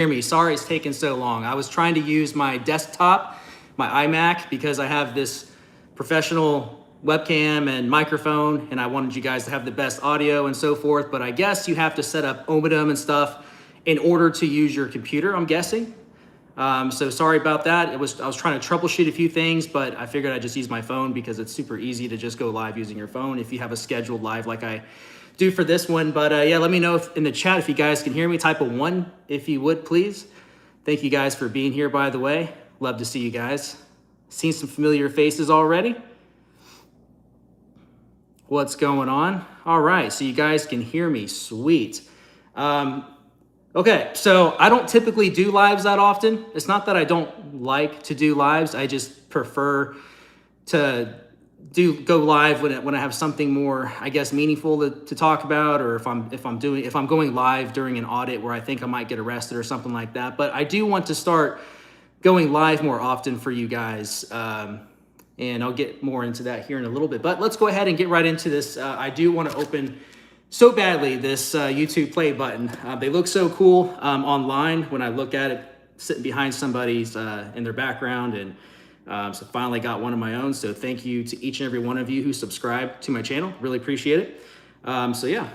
Hear me. Sorry it's taken so long. I was trying to use my desktop, my iMac, because I have this professional webcam and microphone, and I wanted you guys to have the best audio and so forth. But I guess you have to set up Omidum and stuff in order to use your computer, I'm guessing. So sorry about that. I was trying to troubleshoot a few things, but I figured I'd just use my phone because it's super easy to just go live using your phone if you have a scheduled live like I do for this one. But yeah, let me know in the chat if you guys can hear me. Type a 1 if you would, please. Thank you guys for being here, by the way. Love to see you guys. Seen some familiar faces already. What's going on? All right, so you guys can hear me. Sweet. Okay, so I don't typically do lives that often. It's not that I don't like to do lives. I just prefer to go live when I have something more, I guess, meaningful to talk about, or if I'm going live during an audit where I think I might get arrested or something like that. But I do want to start going live more often for you guys, and I'll get more into that here in a little bit. But let's go ahead and get right into this. I do want to open so badly this YouTube play button. They look so cool online when I look at it sitting behind somebody's in their background, and so finally got one of my own. So thank you to each and every one of you who subscribe to my channel. Really appreciate it. So yeah,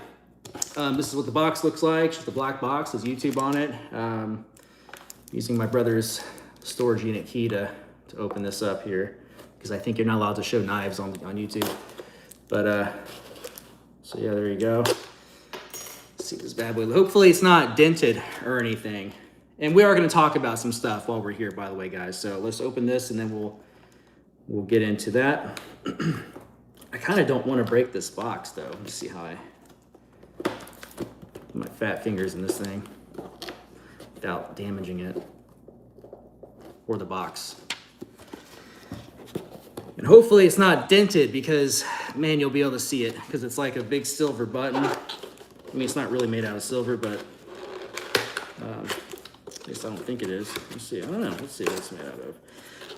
this is what the box looks like. Just a black box, has YouTube on it. Using my brother's storage unit key to open this up here, because I think you're not allowed to show knives on YouTube. But so yeah, there you go. Let's see this bad boy. Hopefully it's not dented or anything. And we are going to talk about some stuff while we're here, by the way, guys. So let's open this and then we'll get into that. I kind of don't want to break this box, though. Let's see how I put my fat fingers in this thing without damaging it or the box. And hopefully it's not dented, because, man, you'll be able to see it, because it's like a big silver button. I mean, it's not really made out of silver, but at least I don't think it is. Let's see. I don't know. Let's see what it's made out of.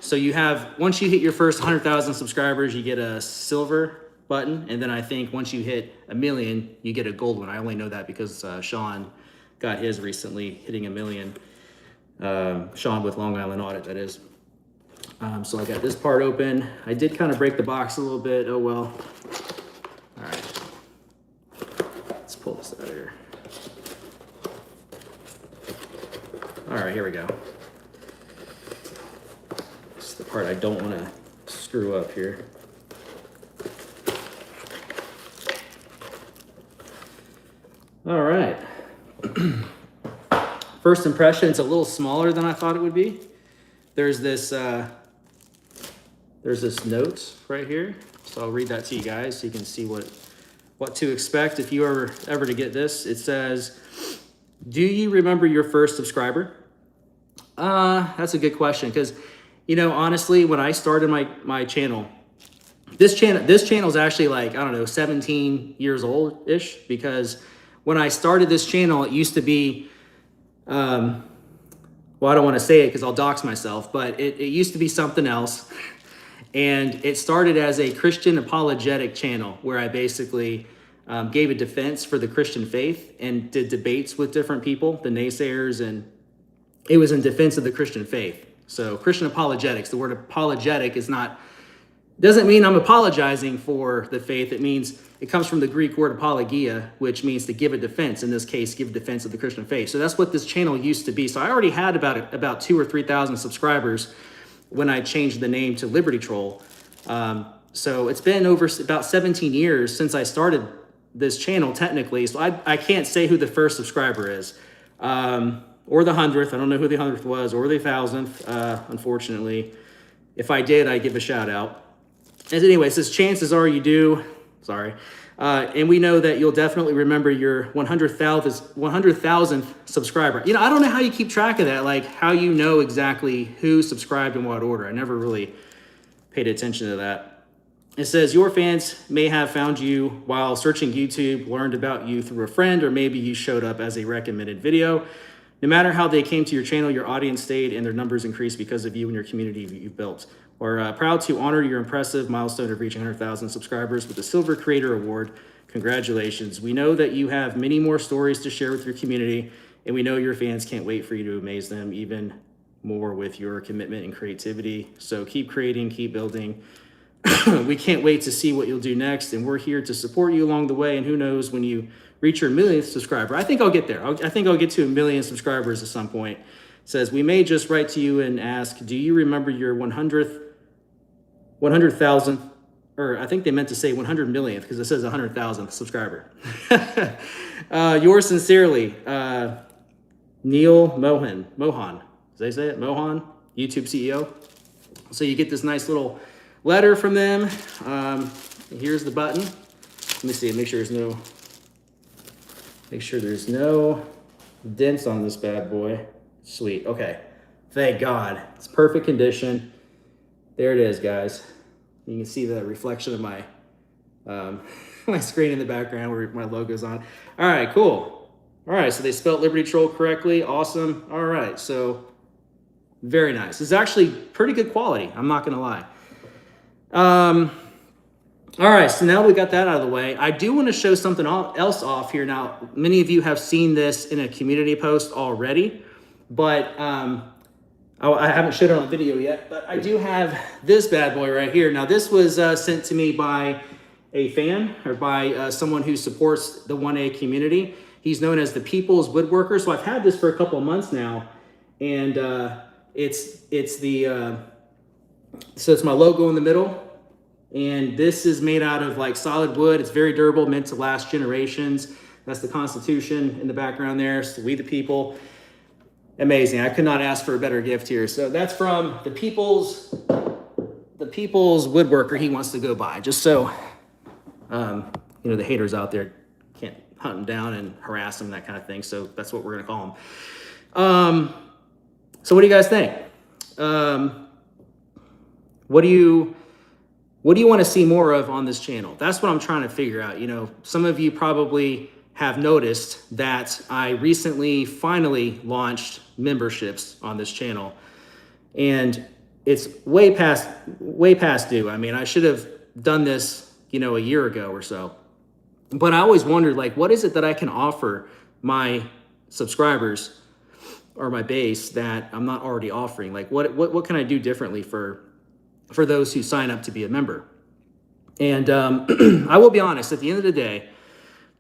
So you have, once you hit your first 100,000 subscribers, you get a silver button. And then I think once you hit 1 million, you get a gold one. I only know that because Sean got his recently, hitting 1 million. Sean with Long Island Audit, that is. So I got this part open. I did kind of break the box a little bit. Oh, well. All right. Let's pull this out of here. All right, here we go. This is the part I don't want to screw up here. All right. First impression, it's a little smaller than I thought it would be. There's this note right here. So I'll read that to you guys so you can see what to expect if you ever to get this. It says, do you remember your first subscriber? That's a good question, because, you know, honestly, when I started my channel, this channel is actually, like, I don't know, 17 years old-ish, because when I started this channel, it used to be, well, I don't want to say it because I'll dox myself, but it used to be something else. And it started as a Christian apologetic channel where I basically gave a defense for the Christian faith and did debates with different people, the naysayers, and it was in defense of the Christian faith. So Christian apologetics, the word apologetic doesn't mean I'm apologizing for the faith. It means, it comes from the Greek word apologia, which means to give a defense. In this case, give a defense of the Christian faith. So that's what this channel used to be. So I already had about 2,000 or 3,000 subscribers when I changed the name to Liberty Troll. So it's been over about 17 years since I started this channel, technically. So I can't say who the first subscriber is, or the 100th. I don't know who the 100th was, or the 1,000th, unfortunately. If I did, I'd give a shout out. As anyway, it says, chances are you do. Sorry. And we know that you'll definitely remember your 100,000th subscriber. You know, I don't know how you keep track of that, like how you know exactly who subscribed in what order. I never really paid attention to that. It says, your fans may have found you while searching YouTube, learned about you through a friend, or maybe you showed up as a recommended video. No matter how they came to your channel, your audience stayed and their numbers increased because of you and your community you built. We're proud to honor your impressive milestone of reaching 100,000 subscribers with the Silver Creator Award. Congratulations. We know that you have many more stories to share with your community, And we know your fans can't wait for you to amaze them even more with your commitment and creativity. So keep creating, keep building. We can't wait to see what you'll do next, and we're here to support you along the way. And who knows, when you reach your 1,000,000th subscriber, I think I'll get there. I think I'll get to 1,000,000 subscribers at some point. It says, we may just write to you and ask, do you remember your 100,000th, or I think they meant to say 100 millionth because it says 100,000th subscriber. Yours sincerely, Neil Mohan. Did they say it? Mohan, YouTube CEO. So you get this nice little letter from them. Here's the button. Let me see, make sure there's no dents on this bad boy. Sweet, okay. Thank God, it's perfect condition. There it is, guys. You can see the reflection of my my screen in the background where my logo's on. All right, cool. All right, so they spelled Liberty Troll correctly. Awesome. All right, so very nice. It's actually pretty good quality, I'm not gonna lie. All right, so now we got that out of the way. I do want to show something else off here. Now, many of you have seen this in a community post already, but I haven't showed it on video yet, but I do have this bad boy right here. Now, this was sent to me by a fan, or by someone who supports the 1A community. He's known as the People's Woodworker. So I've had this for a couple of months now, and it's my logo in the middle. And this is made out of like solid wood. It's very durable, meant to last generations. That's the Constitution in the background there. So we the people. Amazing. I could not ask for a better gift here. So that's from the People's Woodworker. He wants to go by, just so the haters out there can't hunt him down and harass him, that kind of thing. So that's what we're gonna call him. So what do you guys think? What do you want to see more of on this channel? That's what I'm trying to figure out. Some of you probably have noticed that I recently finally launched memberships on this channel, and it's way past due. I mean, I should have done this, a year ago or so. But I always wondered, like, what is it that I can offer my subscribers or my base that I'm not already offering? Like, what can I do differently for those who sign up to be a member? And I will be honest, at the end of the day,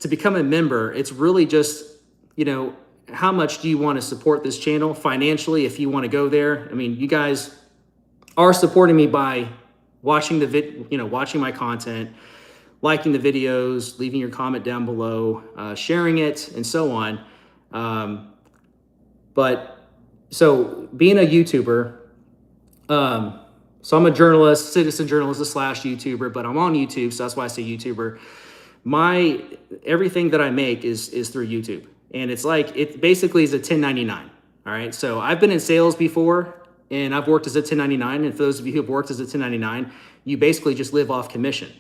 to become a member, it's really just, how much do you want to support this channel financially if you want to go there? I mean, you guys are supporting me by watching watching my content, liking the videos, leaving your comment down below, sharing it, and so on. So being a YouTuber, so I'm a journalist, citizen journalist / YouTuber, but I'm on YouTube, so that's why I say YouTuber. Everything that I make is through YouTube, and it basically is a 1099. All right, so I've been in sales before, and I've worked as a 1099. And for those of you who have worked as a 1099, you basically just live off commission.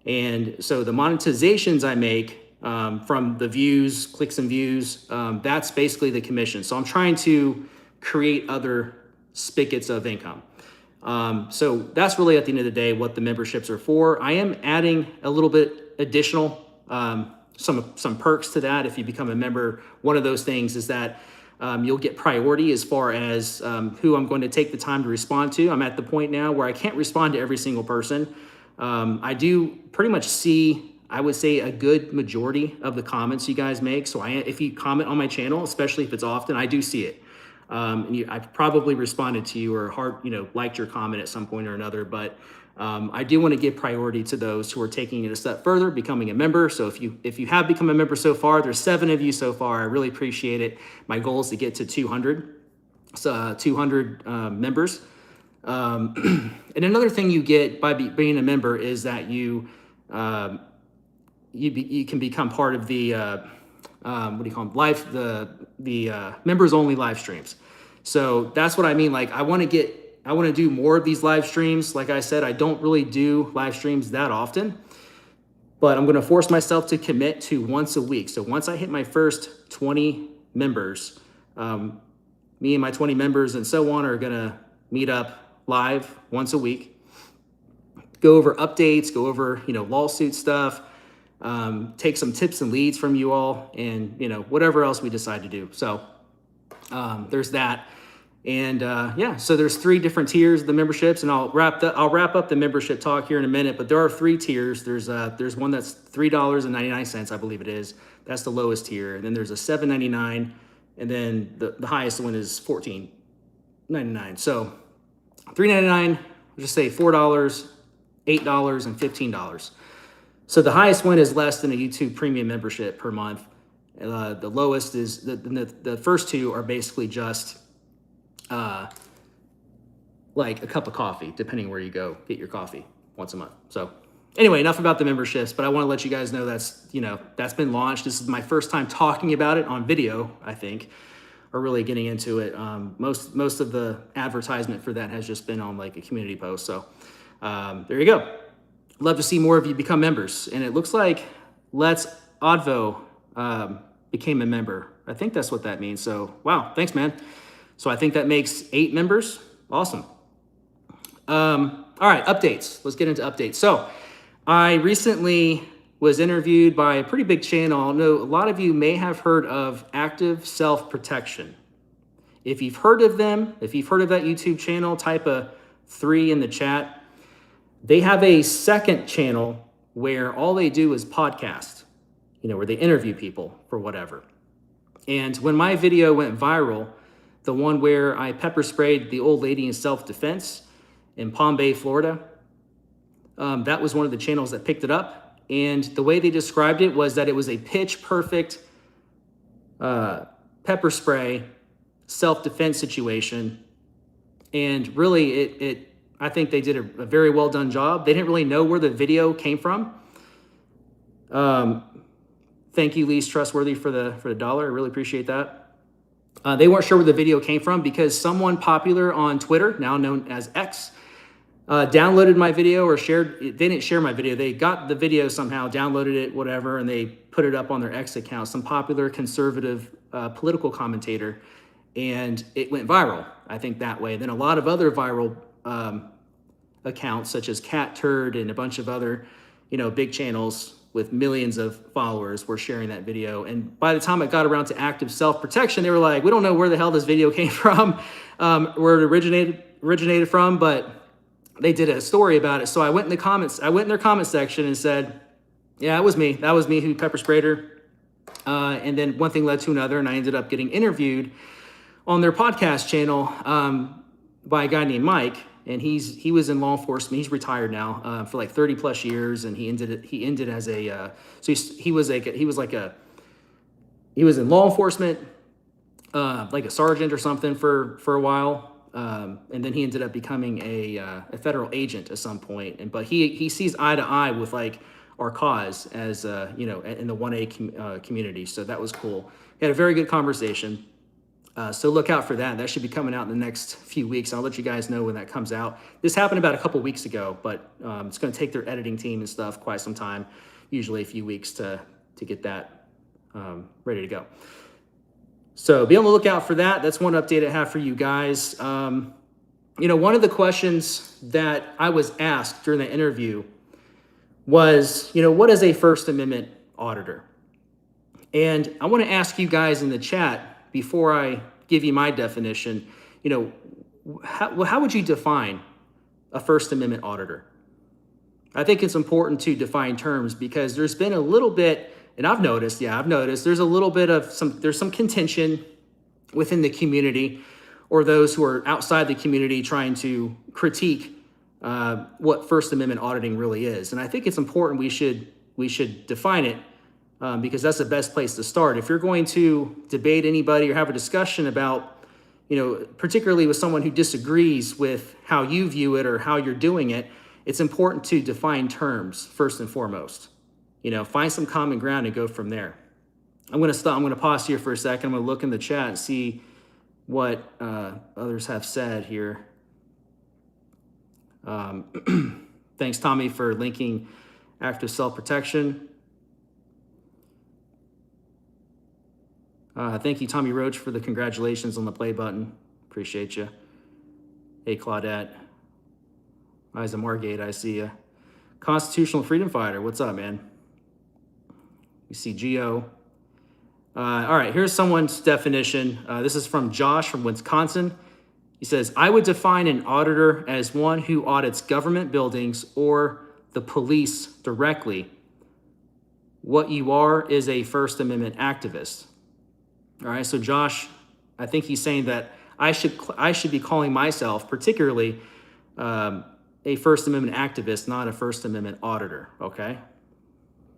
And so the monetizations I make from the views, clicks and views, that's basically the commission. So I'm trying to create other spigots of income. So that's really, at the end of the day, what the memberships are for. I am adding a little bit additional, some perks to that. If you become a member, one of those things is that you'll get priority as far as who I'm going to take the time to respond to. I'm at the point now where I can't respond to every single person. I do pretty much see, I would say, a good majority of the comments you guys make. So if you comment on my channel, especially if it's often, I do see it. I've probably responded to you or liked your comment at some point or another, but I do want to give priority to those who are taking it a step further, becoming a member. So if you have become a member so far, there's 7 of you so far. I really appreciate it. My goal is to get to 200 members. And another thing you get by being a member is that you can become part of the what do you call them? The members only live streams. So that's what I mean. Like, I want to do more of these live streams. Like I said, I don't really do live streams that often, but I'm going to force myself to commit to once a week. So once I hit my first 20 members, me and my 20 members and so on are going to meet up live once a week, go over updates, go over, lawsuit stuff, take some tips and leads from you all, and, whatever else we decide to do. So There's that. And yeah, so there's 3 different tiers of the memberships, and I'll wrap up the membership talk here in a minute. But there are 3 tiers. There's one that's $3.99, I believe it is. That's the lowest tier. And then there's a $7.99, and then the highest one is $14.99. So $3.99, we'll just say $4, $8, and $15. So the highest one is less than a YouTube premium membership per month. The lowest is the first 2 are basically just like a cup of coffee, depending where you go get your coffee once a month. So anyway, enough about the memberships, but I want to let you guys know that's been launched. This is my first time talking about it on video, I think, or really getting into it. Most of the advertisement for that has just been on like a community post. So there you go. Love to see more of you become members. And it looks like Let's Odvo became a member. I think that's what that means. So wow, thanks, man. So I think that makes 8 members. Awesome. All right, updates. Let's get into updates. So I recently was interviewed by a pretty big channel. I know a lot of you may have heard of Active Self-Protection. If you've heard of them, if you've heard of that YouTube channel, type a 3 in the chat. They have a second channel where all they do is podcast, where they interview people for whatever. And when my video went viral, the one where I pepper sprayed the old lady in self-defense in Palm Bay, Florida, that was one of the channels that picked it up. And the way they described it was that it was a pitch perfect pepper spray self-defense situation. And really, I think they did a very well done job. They didn't really know where the video came from. Thank you, Least Trustworthy, for the $1. I really appreciate that. They weren't sure where the video came from because someone popular on Twitter, now known as X, downloaded my video or shared. They didn't share my video. They got the video somehow, downloaded it, whatever, and they put it up on their X account. Some popular conservative political commentator, and it went viral. I think that way. Then a lot of other viral accounts, such as Cat Turd and a bunch of other, big channels with millions of followers, were sharing that video. And by the time it got around to Active Self-Protection, they were like, we don't know where the hell this video came from, where it originated from, but they did a story about it. So I went in their comment section and said, yeah, it was me. That was me who pepper sprayed her. And then one thing led to another, and I ended up getting interviewed on their podcast channel by a guy named Mike. And he was in law enforcement. He's retired now for like 30 plus years, and he ended as a he was in law enforcement, like a sergeant or something for a while, and then he ended up becoming a federal agent at some point. But he sees eye to eye with like our cause as in the 1A community. So that was cool. We had a very good conversation. So look out for that. That should be coming out in the next few weeks. I'll let you guys know when that comes out. This happened about a couple weeks ago, but it's going to take their editing team and stuff quite some time, usually a few weeks to get that ready to go. So be on the lookout for that. That's one update I have for you guys. One of the questions that I was asked during the interview was, what is a First Amendment auditor? And I want to ask you guys in the chat, before I give you my definition, how would you define a First Amendment auditor? I think it's important to define terms because there's been a little bit, and I've noticed there's a little bit of some contention within the community or those who are outside the community trying to critique what First Amendment auditing really is. And I think it's important we should define it. Because that's the best place to start. If you're going to debate anybody or have a discussion about, particularly with someone who disagrees with how you view it or how you're doing it, it's important to define terms first and foremost. Find some common ground and go from there. I'm going to pause here for a second. I'm going to look in the chat and see what others have said here. Thanks, Tommy, for linking Active Self-Protection. Thank you, Tommy Roach, for the congratulations on the play button. Appreciate you. Hey, Claudette. Isa Margate, I see you. Constitutional Freedom Fighter, what's up, man? You see Geo. All right, here's someone's definition. This is from Josh from Wisconsin. He says, I would define an auditor as one who audits government buildings or the police directly. What you are is a First Amendment activist. All right, so Josh, I think he's saying that I should be calling myself particularly a First Amendment activist, not a First Amendment auditor, okay?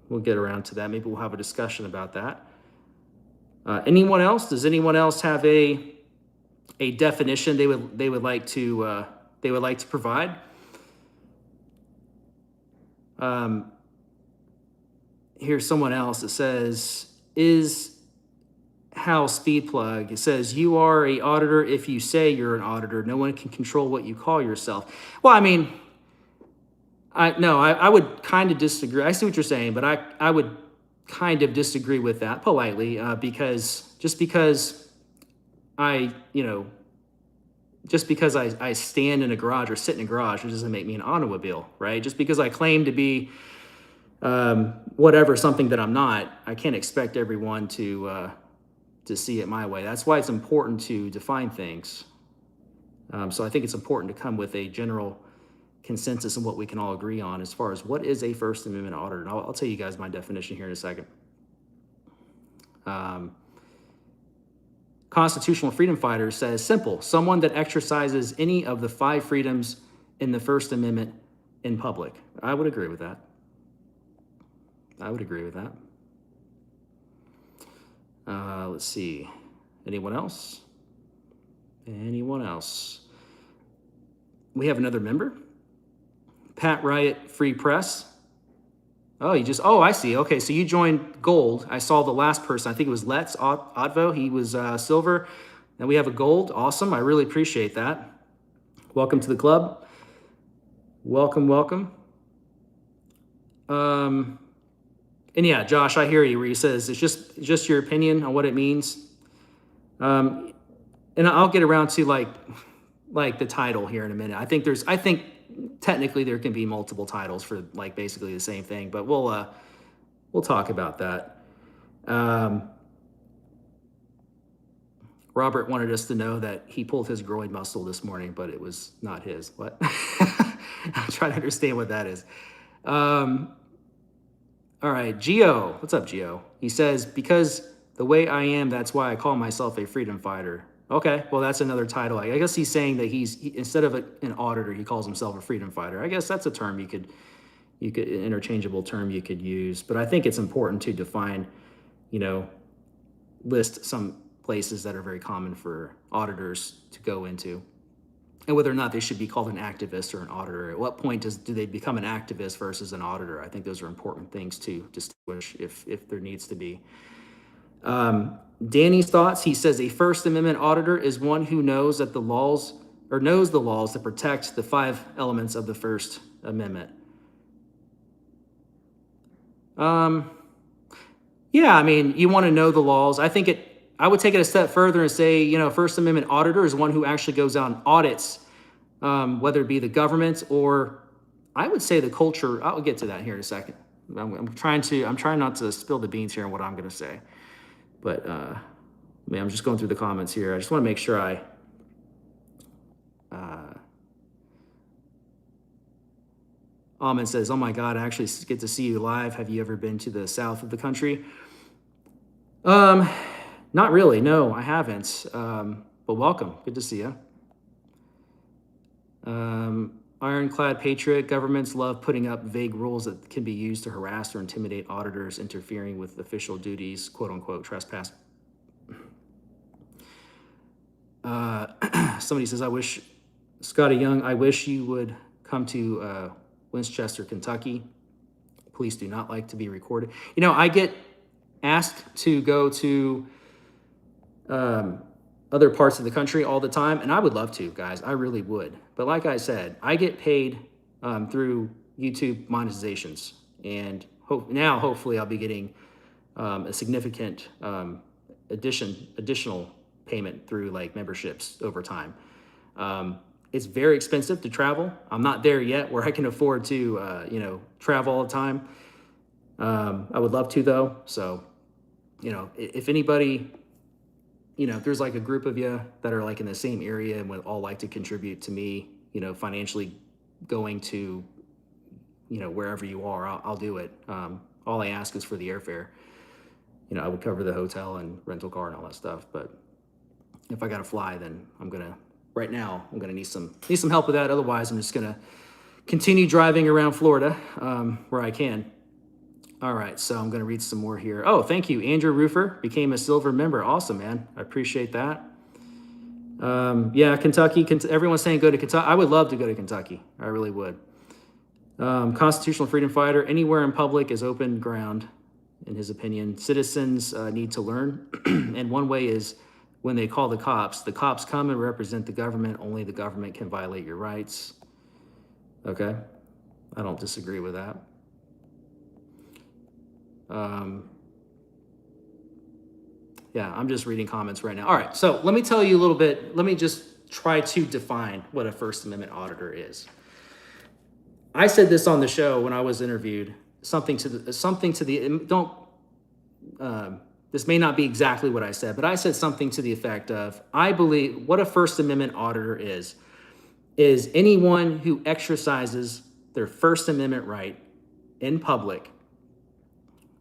We'll get around to that. Maybe we'll have a discussion about that. Anyone else? Does anyone else have a definition they would like to provide? Here's someone else that says, is how speed plug. It says, you are a auditor if you say you're an auditor. No one can control what you call yourself. Well, I mean, I would kind of disagree. I see what you're saying, but I would kind of disagree with that politely, because just because I stand in a garage or sit in a garage, it doesn't make me an automobile, right? Just because I claim to be something that I'm not, I can't expect everyone to see it my way. That's why it's important to define things. So I think it's important to come with a general consensus on what we can all agree on as far as what is a First Amendment auditor. And I'll tell you guys my definition here in a second. Constitutional freedom fighter says, simple, someone that exercises any of the 5 freedoms in the First Amendment in public. I would agree with that. Let's see. Anyone else? We have another member. Pat Riot Free Press. I see. Okay, so you joined gold. I saw the last person. I think it was Let's Odvo. He was silver. And we have a gold. Awesome. I really appreciate that. Welcome to the club. Welcome. And yeah, Josh, I hear you where he says it's just your opinion on what it means. And I'll get around to like the title here in a minute. I think technically there can be multiple titles for like basically the same thing, but we'll talk about that. Robert wanted us to know that he pulled his groin muscle this morning, but it was not his. What? I'm trying to understand what that is. All right, Gio. What's up, Gio? He says, because the way I am, that's why I call myself a freedom fighter. Okay, well, that's another title. I guess he's saying that instead of an auditor, he calls himself a freedom fighter. I guess that's a term you could an interchangeable term you could use. But I think it's important to define, list some places that are very common for auditors to go into, and whether or not they should be called an activist or an auditor. At what point do they become an activist versus an auditor? I think those are important things to distinguish if there needs to be. Danny's thoughts. He says a First Amendment auditor is one who knows the laws that protect the 5 elements of the First Amendment. Yeah, I mean, you want to know the laws. I would take it a step further and say, First Amendment auditor is one who actually goes out and audits, whether it be the government or I would say the culture. I'll get to that here in a second. I'm trying not to spill the beans here on what I'm going to say. But I'm just going through the comments here. I just want to make sure Almond says, oh my God, I actually get to see you live. Have you ever been to the south of the country? Not really. No, I haven't. But welcome. Good to see you. Ironclad Patriot, governments love putting up vague rules that can be used to harass or intimidate auditors interfering with official duties, quote unquote, trespass. Somebody says, Scotty Young, I wish you would come to Winchester, Kentucky. Police do not like to be recorded. I get asked to go to other parts of the country all the time, and I would love to, guys. I really would. But like I said, I get paid through YouTube monetizations, and hopefully I'll be getting a significant additional payment through like memberships over time. It's very expensive to travel. I'm not there yet where I can afford to travel all the time. I would love to though. So you know, if anybody, you know, if there's like a group of you that are like in the same area and would all like to contribute to me, you know, financially going to, you know, wherever you are, I'll do it. All I ask is for the airfare. You know, I would cover the hotel and rental car and all that stuff. But if I got to fly, then right now, I'm going to need some help with that. Otherwise, I'm just going to continue driving around Florida where I can. All right, so I'm going to read some more here. Oh, thank you. Andrew Roofer became a silver member. Awesome, man. I appreciate that. Yeah, Kentucky. Everyone's saying go to Kentucky. I would love to go to Kentucky. I really would. Constitutional freedom fighter. Anywhere in public is open ground, in his opinion. Citizens need to learn. And one way is when they call the cops come and represent the government. Only the government can violate your rights. Okay. I don't disagree with that. Yeah, I'm just reading comments right now. All right, so let me tell you a little bit. Let me just try to define what a First Amendment auditor is. I said this on the show when I was interviewed. This may not be exactly what I said, but I said something to the effect of, I believe what a First Amendment auditor is anyone who exercises their First Amendment right in public.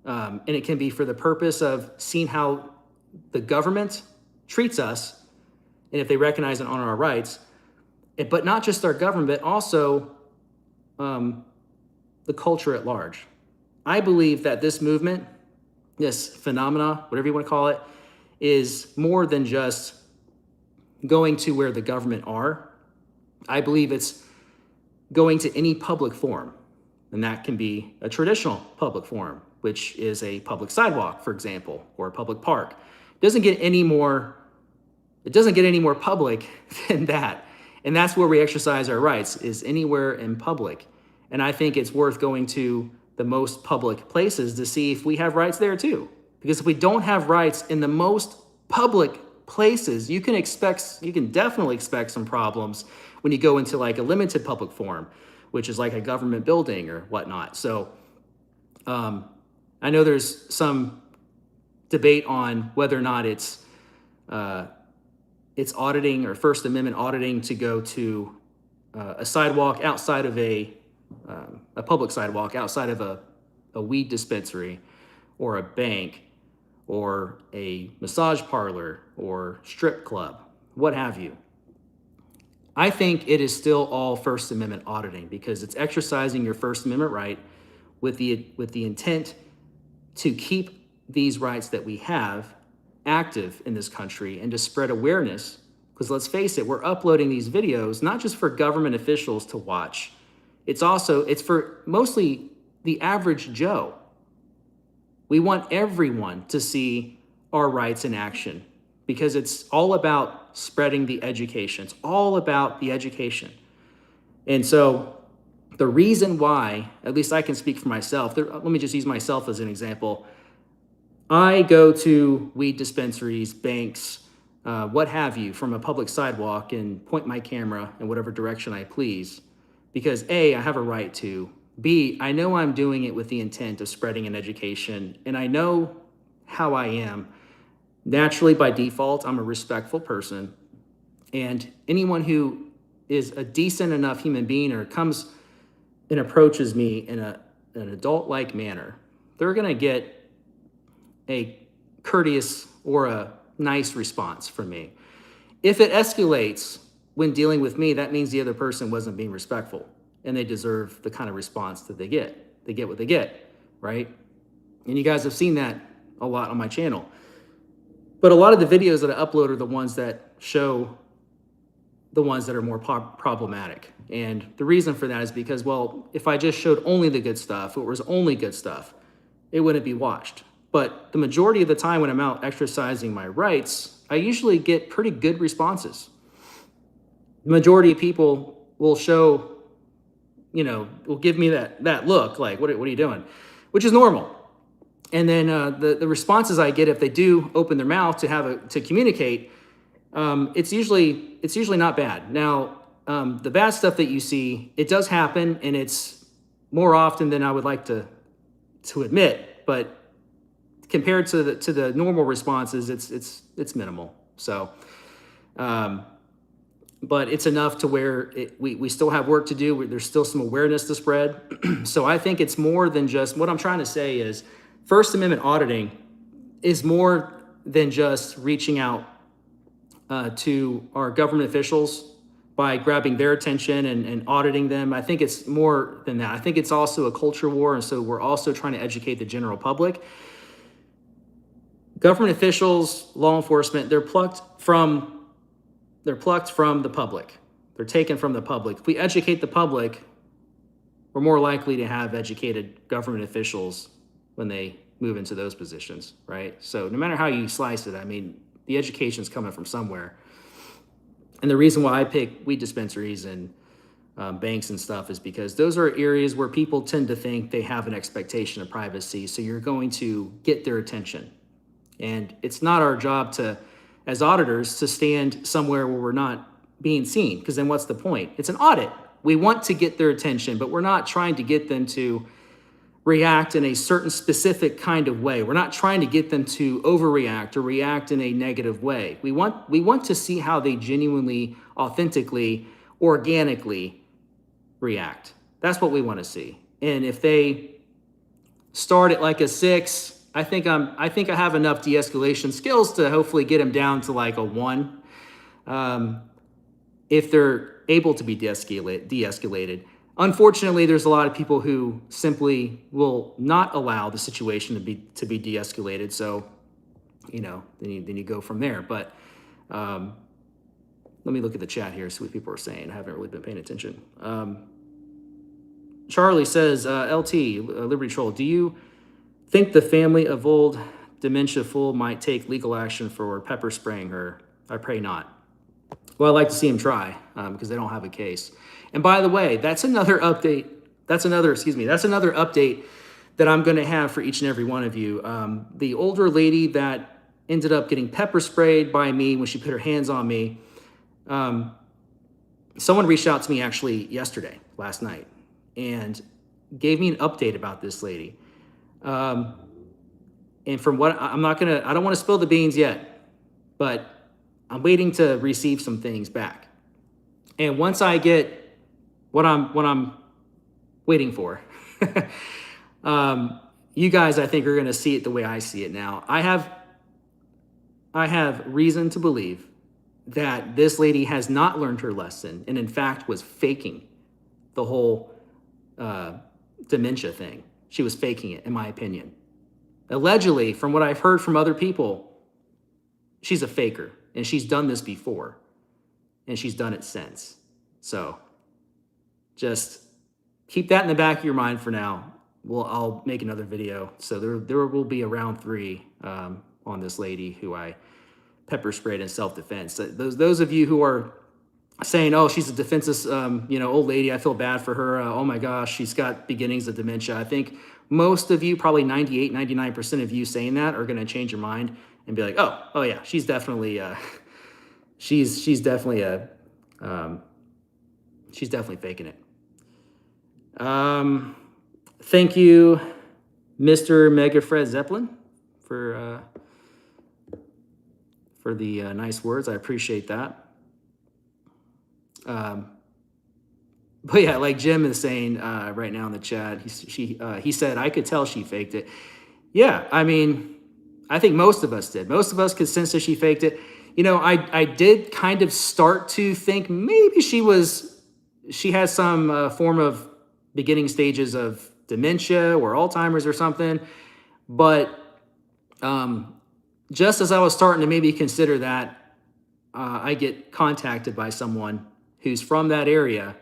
And it can be for the purpose of seeing how the government treats us, and if they recognize and honor our rights, but not just our government, but also the culture at large. I believe that this movement, this phenomena, whatever you want to call it, is more than just going to where the government are. I believe it's going to any public forum, and that can be a traditional public forum, which is a public sidewalk, for example, or a public park. It doesn't get any more public than that. And that's where we exercise our rights, is anywhere in public. And I think it's worth going to the most public places to see if we have rights there too. Because if we don't have rights in the most public places, you can definitely expect some problems when you go into like a limited public forum, which is like a government building or whatnot. So I know there's some debate on whether or not it's auditing or First Amendment auditing to go to a sidewalk outside of a public sidewalk outside of a weed dispensary or a bank or a massage parlor or strip club, what have you. I think it is still all First Amendment auditing because it's exercising your First Amendment right with the intent to keep these rights that we have active in this country and to spread awareness. Because let's face it, we're uploading these videos not just for government officials to watch. It's for mostly the average Joe. We want everyone to see our rights in action because it's all about spreading the education. It's all about the education. And so the reason why, at least I can speak for myself, let me just use myself as an example. I go to weed dispensaries, banks, what have you, from a public sidewalk and point my camera in whatever direction I please because A, I have a right to, B, I know I'm doing it with the intent of spreading an education, and I know how I am. Naturally, by default, I'm a respectful person, and anyone who is a decent enough human being or comes and approaches me in an adult-like manner, they're going to get a courteous or a nice response from me. If it escalates when dealing with me, that means the other person wasn't being respectful and they deserve the kind of response that they get. They get what they get, right? And you guys have seen that a lot on my channel. But a lot of the videos that I upload are the ones that show the ones that are more problematic. And the reason for that is because, well, if I just showed only the good stuff, if it was only good stuff, it wouldn't be watched. But the majority of the time when I'm out exercising my rights, I usually get pretty good responses. The majority of people will show, will give me that look like, what are you doing? Which is normal. And then the responses I get if they do open their mouth to communicate, it's usually not bad. Now, the bad stuff that you see, it does happen, and it's more often than I would like to admit. But compared to the normal responses, it's minimal. So, but it's enough to where we still have work to do. There's still some awareness to spread. So I think it's more than just, what I'm trying to say is First Amendment auditing is more than just reaching out to our government officials by grabbing their attention and auditing them. I think it's more than that. I think it's also a culture war. And so we're also trying to educate the general public. Government officials, law enforcement, they're plucked from the public. They're taken from the public. If we educate the public, we're more likely to have educated government officials when they move into those positions, right? So no matter how you slice it, I mean, the education's coming from somewhere. And the reason why I pick weed dispensaries and banks and stuff is because those are areas where people tend to think they have an expectation of privacy. So you're going to get their attention. And it's not our job to, as auditors, to stand somewhere where we're not being seen, because then what's the point? It's an audit. We want to get their attention, but we're not trying to get them to react in a certain specific kind of way. We're not trying to get them to overreact or react in a negative way. We want to see how they genuinely, authentically, organically react. That's what we want to see. And if they start at like a 6, I think I have enough de-escalation skills to hopefully get them down to like a 1. If they're able to be de-escalated. Unfortunately, there's a lot of people who simply will not allow the situation to be de-escalated. So, then you go from there. But let me look at the chat here, see what people are saying. I haven't really been paying attention. Charlie says, LT, Liberty Troll, do you think the family of old dementia fool might take legal action for pepper spraying her? I pray not. Well, I'd like to see him try because they don't have a case. And by the way, that's another update. That's another update that I'm going to have for each and every one of you. The older lady that ended up getting pepper sprayed by me when she put her hands on me, someone reached out to me actually last night, and gave me an update about this lady. And from what I don't want to spill the beans yet, but I'm waiting to receive some things back. And once I get what I'm waiting for, you guys, I think, are going to see it the way I see it now. I have reason to believe that this lady has not learned her lesson and in fact was faking the whole dementia thing. She was faking it, in my opinion. Allegedly, from what I've heard from other people, she's a faker, and she's done this before, and she's done it since. So just keep that in the back of your mind for now. I'll make another video. So there will be a round 3 on this lady who I pepper sprayed in self-defense. Those of you who are saying, oh, she's a defenseless, old lady, I feel bad for her. Oh my gosh, she's got beginnings of dementia. I think most of you, probably 98, 99% of you saying that are going to change your mind and be like, oh yeah, she's definitely, she's definitely faking it. Thank you, Mr. Mega Fred Zeppelin, for the nice words. I appreciate that. But yeah, like Jim is saying right now in the chat, he said, I could tell she faked it. Yeah, I mean, I think most of us did. Most of us could sense that she faked it. I did kind of start to think maybe she has some form of beginning stages of dementia or Alzheimer's or something. But just as I was starting to maybe consider that, I get contacted by someone who's from that area,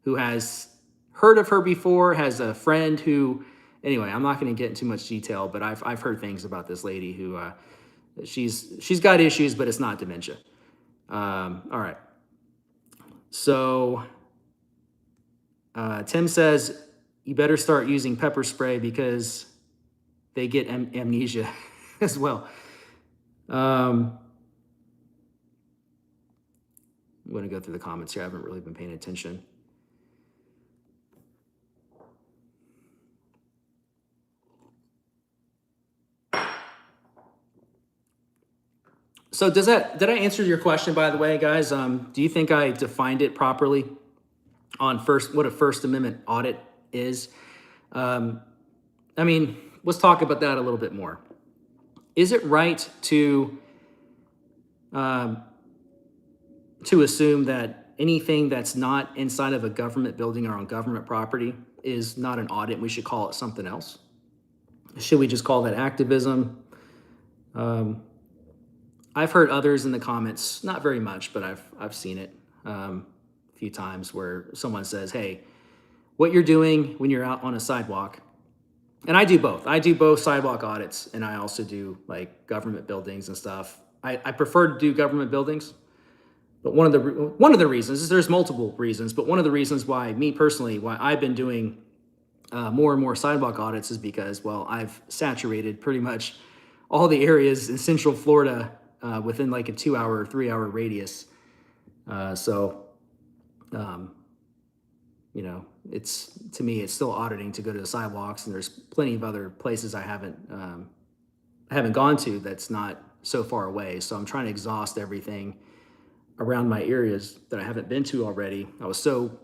who has heard of her before, has a friend who, anyway, I'm not going to get into much detail, but I've heard things about this lady who, she's got issues, but it's not dementia. All right. So Tim says, you better start using pepper spray because they get amnesia as well. I'm going to go through the comments here. I haven't really been paying attention. So did I answer your question, by the way, guys? Do you think I defined it properly on what a First Amendment audit is? I mean, let's talk about that a little bit more. Is it right to assume that anything that's not inside of a government building or on government property is not an audit? We should call it something else. Should we just call that activism? I've heard others in the comments, not very much, but I've seen it a few times where someone says, "Hey, what you're doing when you're out on a sidewalk," and I do both. I do both sidewalk audits, and I also do like government buildings and stuff. I prefer to do government buildings, but one of the reasons is there's multiple reasons, but one of the reasons why me personally, why I've been doing more and more sidewalk audits is because, well, I've saturated pretty much all the areas in Central Florida within like a 2-hour or 3-hour radius. You know, to me, it's still auditing to go to the sidewalks, and there's plenty of other places I haven't gone to that's not so far away. So I'm trying to exhaust everything around my areas that I haven't been to already. I was so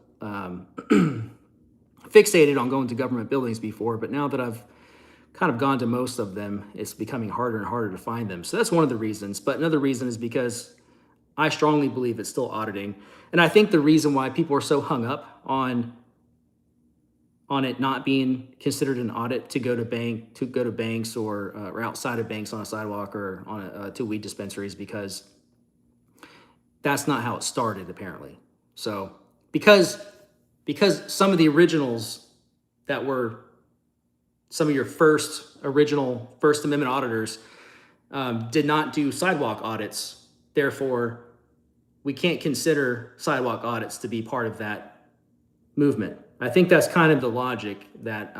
fixated on going to government buildings before, but now that I've kind of gone to most of them, it's becoming harder and harder to find them. So that's one of the reasons. But another reason is because I strongly believe it's still auditing. And I think the reason why people are so hung up on it not being considered an audit to go to banks or outside of banks on a sidewalk or on to weed dispensaries, because that's not how it started, apparently. So because some of the originals that were some of your original First Amendment auditors did not do sidewalk audits, therefore we can't consider sidewalk audits to be part of that movement. I think that's kind of the logic that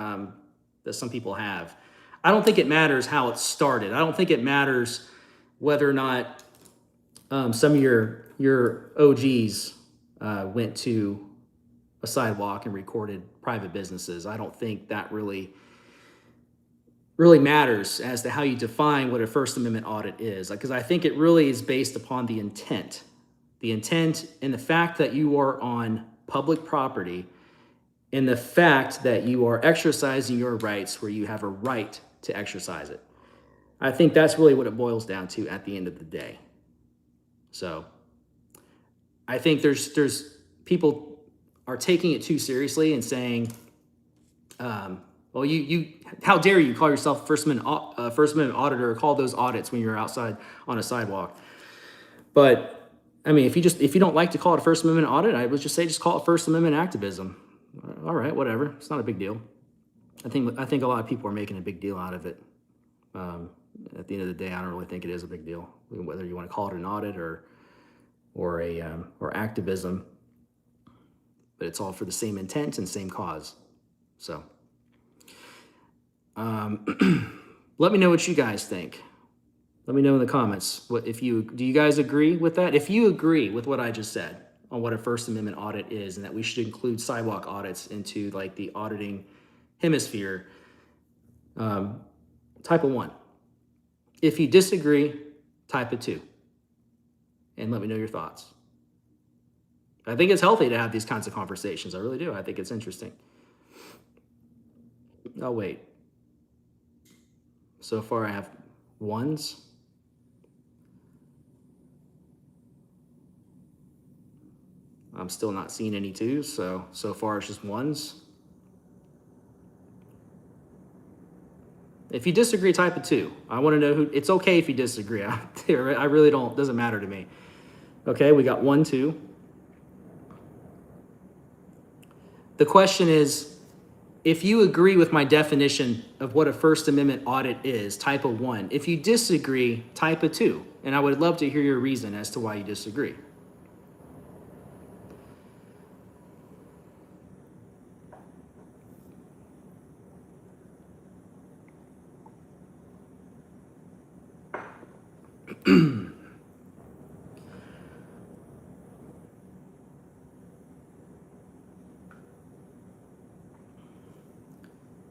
some people have. I don't think it matters how it started. I don't think it matters whether or not some of your OGs went to a sidewalk and recorded private businesses. I don't think that really matters as to how you define what a First Amendment audit is, because I think it really is based upon the intent and the fact that you are on public property, and the fact that you are exercising your rights where you have a right to exercise it. I think that's really what it boils down to at the end of the day. So I think there's people are taking it too seriously and saying, well, you how dare you call yourself First Amendment auditor, or call those audits when you're outside on a sidewalk. But I mean, if you don't like to call it a First Amendment audit, I would just say just call it First Amendment activism. All right, whatever. It's not a big deal. I think a lot of people are making a big deal out of it. At the end of the day, I don't really think it is a big deal, whether you want to call it an audit or activism. But it's all for the same intent and same cause. So let me know what you guys think. Let me know in the comments. Do you guys agree with that? If you agree with what I just said on what a First Amendment audit is, and that we should include sidewalk audits into like the auditing hemisphere, type a 1. If you disagree, type a 2, and let me know your thoughts. I think it's healthy to have these kinds of conversations. I really do. I think it's interesting. Oh, wait. So far I have 1s. I'm still not seeing any 2s, so far it's just 1s. If you disagree, type a 2. I want to know who. It's okay if you disagree. I really don't. Doesn't matter to me. Okay, we got 1, 2. The question is, if you agree with my definition of what a First Amendment audit is, type a 1. If you disagree, type a 2. And I would love to hear your reason as to why you disagree.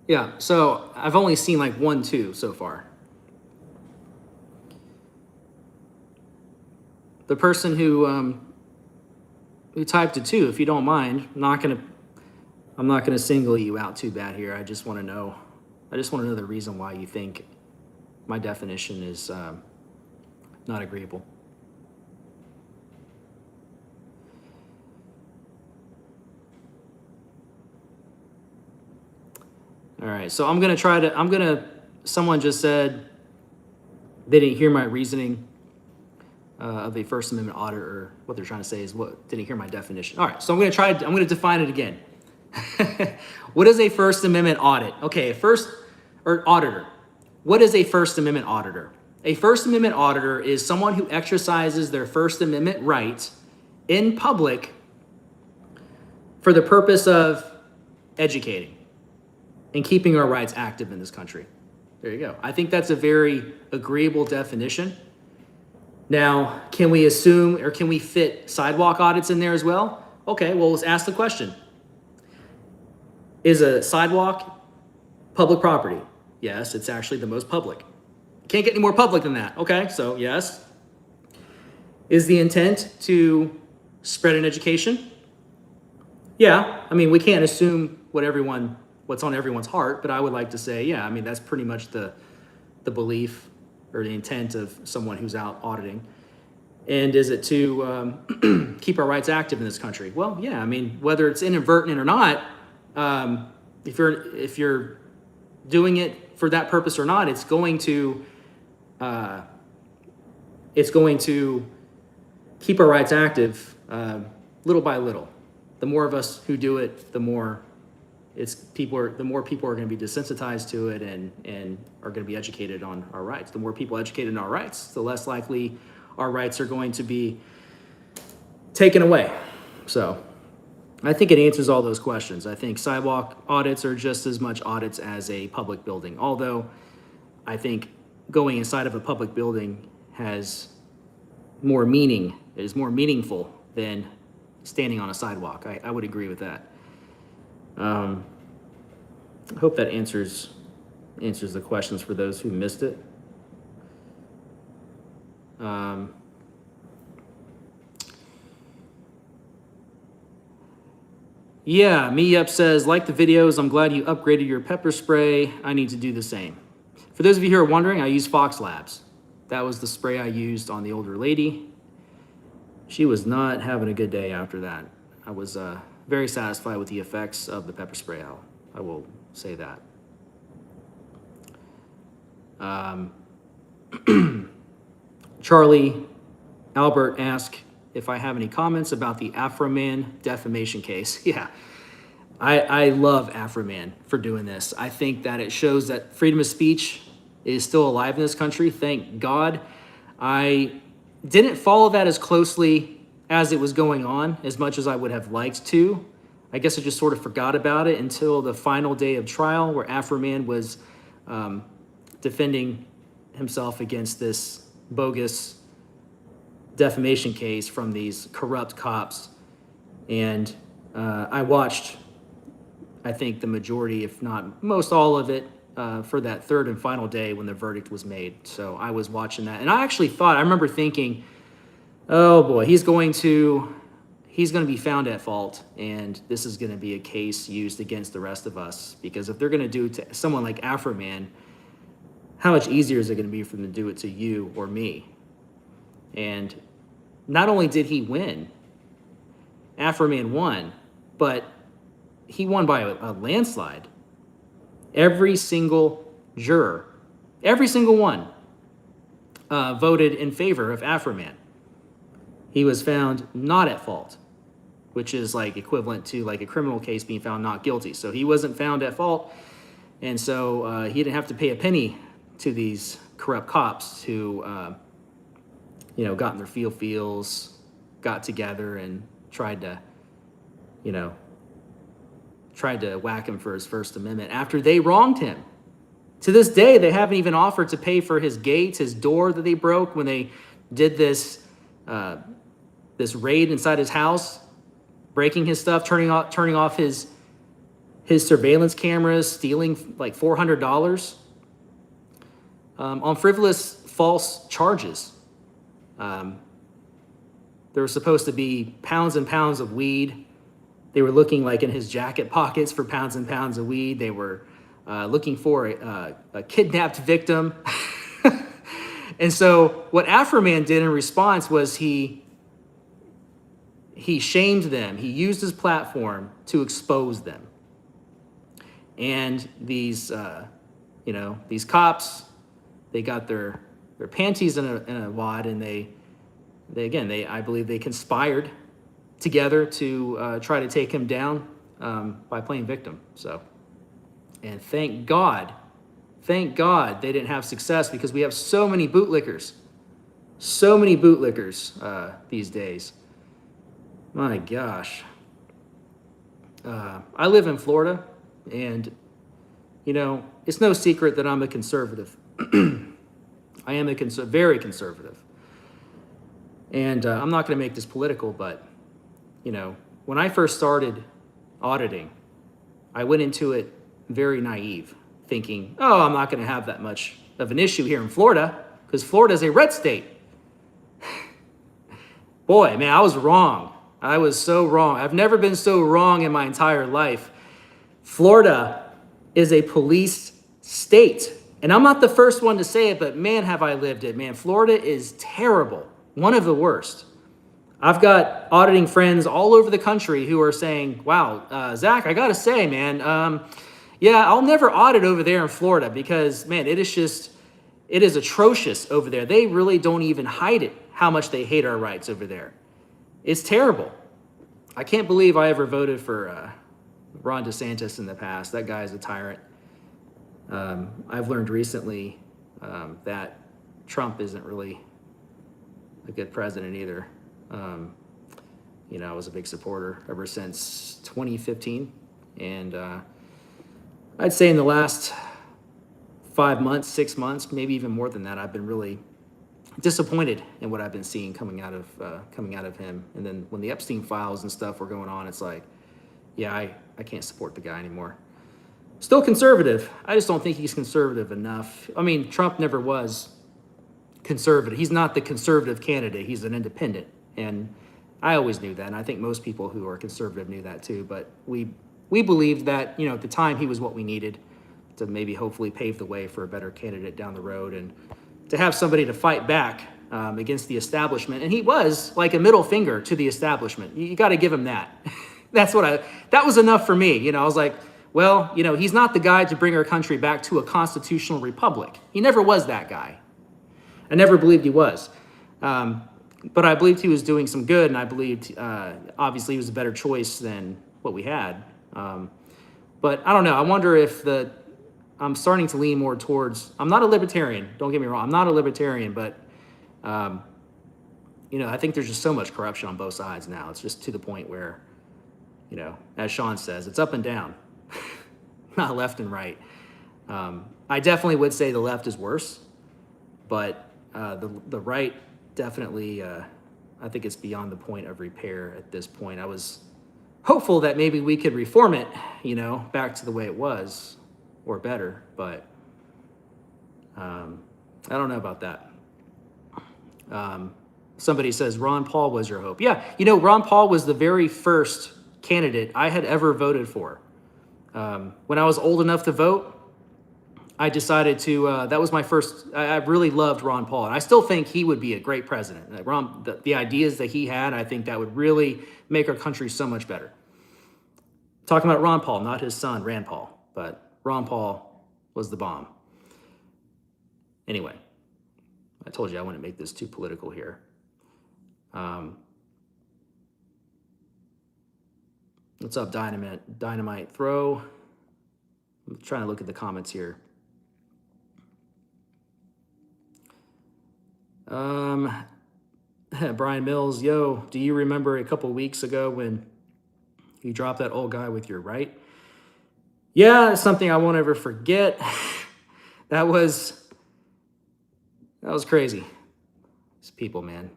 Yeah, so I've only seen like 1, 2 so far. the person who typed it too, if you don't mind, I'm not gonna single you out too bad here. I just want to know the reason why you think my definition is not agreeable. All right, so someone just said they didn't hear my reasoning of a First Amendment audit, or what they're trying to say is didn't hear my definition. All right, so I'm going to define it again. What is a First Amendment audit? Okay, auditor. What is a First Amendment auditor? A First Amendment auditor is someone who exercises their First Amendment rights in public for the purpose of educating and keeping our rights active in this country. There you go. I think that's a very agreeable definition. Now, can we assume or can we fit sidewalk audits in there as well? Okay, well, let's ask the question. Is a sidewalk public property? Yes, it's actually the most public. Can't get any more public than that. Okay, so yes. Is the intent to spread an education? Yeah, I mean, we can't assume what's on everyone's heart, but I would like to say, yeah, I mean, that's pretty much the belief or the intent of someone who's out auditing. And is it to keep our rights active in this country? Well, yeah, I mean, whether it's inadvertent or not, if you're doing it for that purpose or not, it's going to keep our rights active little by little. The more of us who do it, the more people are going to be desensitized to it and are going to be educated on our rights. The more people educated on our rights, the less likely our rights are going to be taken away. So I think it answers all those questions. I think sidewalk audits are just as much audits as a public building, although I think going inside of a public building has more meaning. It is more meaningful than standing on a sidewalk. I would agree with that. I hope that answers the questions for those who missed it. Yeah, Me Up says, like the videos, I'm glad you upgraded your pepper spray. I need to do the same. For those of you who are wondering, I use Fox Labs. That was the spray I used on the older lady. She was not having a good day after that. I was very satisfied with the effects of the pepper spray. I will say that. Charlie Albert asked if I have any comments about the Afroman defamation case. Yeah, I love Afroman for doing this. I think that it shows that freedom of speech is still alive in this country. Thank God. I didn't follow that as closely as it was going on, as much as I would have liked to. I guess I just sort of forgot about it until the final day of trial, where Afroman was defending himself against this bogus defamation case from these corrupt cops. And I watched, I think, the majority, if not most all of it, for that third and final day when the verdict was made. So I was watching that, and I remember thinking, oh boy, he's going to be found at fault, and this is going to be a case used against the rest of us, because if they're going to do it to someone like Afroman, how much easier is it going to be for them to do it to you or me? And not only did he win, Afroman won, but he won by a landslide. Every single juror, every single one, voted in favor of Afroman. He was found not at fault, which is like equivalent to like a criminal case being found not guilty. So he wasn't found at fault, and so he didn't have to pay a penny to these corrupt cops who, got in their feels, got together and tried to whack him for his First Amendment after they wronged him. To this day, they haven't even offered to pay for his gates, his door that they broke when they did this raid inside his house, breaking his stuff, turning off his surveillance cameras, stealing like $400 on frivolous false charges. there were supposed to be pounds and pounds of weed. They were looking like in his jacket pockets for pounds and pounds of weed. They were looking for a kidnapped victim. And so what Afroman did in response was he shamed them. He used his platform to expose them. And these, these cops, they got their panties in a wad, and they I believe they conspired together to try to take him down by playing victim. So, and thank God they didn't have success, because we have so many bootlickers these days. My gosh. I live in Florida, and, it's no secret that I'm a conservative. I am very conservative. And I'm not going to make this political, but, when I first started auditing, I went into it very naive, thinking, oh, I'm not going to have that much of an issue here in Florida, because Florida is a red state. Boy, man, I was wrong. I was so wrong. I've never been so wrong in my entire life. Florida is a police state. And I'm not the first one to say it, but man, have I lived it. Man, Florida is terrible. One of the worst. I've got auditing friends all over the country who are saying, wow, Zach, I got to say, man, I'll never audit over there in Florida, because, man, it is atrocious over there. They really don't even hide it, how much they hate our rights over there. It's terrible. I can't believe I ever voted for Ron DeSantis in the past. That guy is a tyrant. I've learned recently that Trump isn't really a good president either. I was a big supporter ever since 2015. And I'd say in the last 5 months, 6 months, maybe even more than that, I've been really disappointed in what I've been seeing coming out of him. And then when the Epstein files and stuff were going on, it's like, yeah, I can't support the guy anymore. Still conservative. I just don't think he's conservative enough. I mean, Trump never was conservative. He's not the conservative candidate. He's an independent. And I always knew that. And I think most people who are conservative knew that too. But we believed that, at the time he was what we needed to maybe hopefully pave the way for a better candidate down the road, and to have somebody to fight back against the establishment. And he was like a middle finger to the establishment. You got to give him that. That was enough for me. I was like, well, he's not the guy to bring our country back to a constitutional republic. He never was that guy. I never believed he was. But I believed he was doing some good, and I believed, obviously, he was a better choice than what we had. But I don't know. I wonder if I'm starting to lean more towards, I'm not a libertarian. Don't get me wrong. I'm not a libertarian, but, I think there's just so much corruption on both sides now. It's just to the point where, as Sean says, it's up and down, not left and right. I definitely would say the left is worse, but the right definitely, I think it's beyond the point of repair at this point. I was hopeful that maybe we could reform it, back to the way it was or better, but I don't know about that. Somebody says Ron Paul was your hope. Yeah, Ron Paul was the very first candidate I had ever voted for. When I was old enough to vote, I decided to, that was my first, I really loved Ron Paul, and I still think he would be a great president. The ideas that he had, I think that would really make our country so much better. Talking about Ron Paul, not his son, Rand Paul, but Ron Paul was the bomb. Anyway, I told you I wouldn't make this too political here. What's up, Dynamite Throw? I'm trying to look at the comments here. Brian Mills, yo, do you remember a couple weeks ago when you dropped that old guy with your right? Yeah, it's something I won't ever forget. That was crazy. These people, man.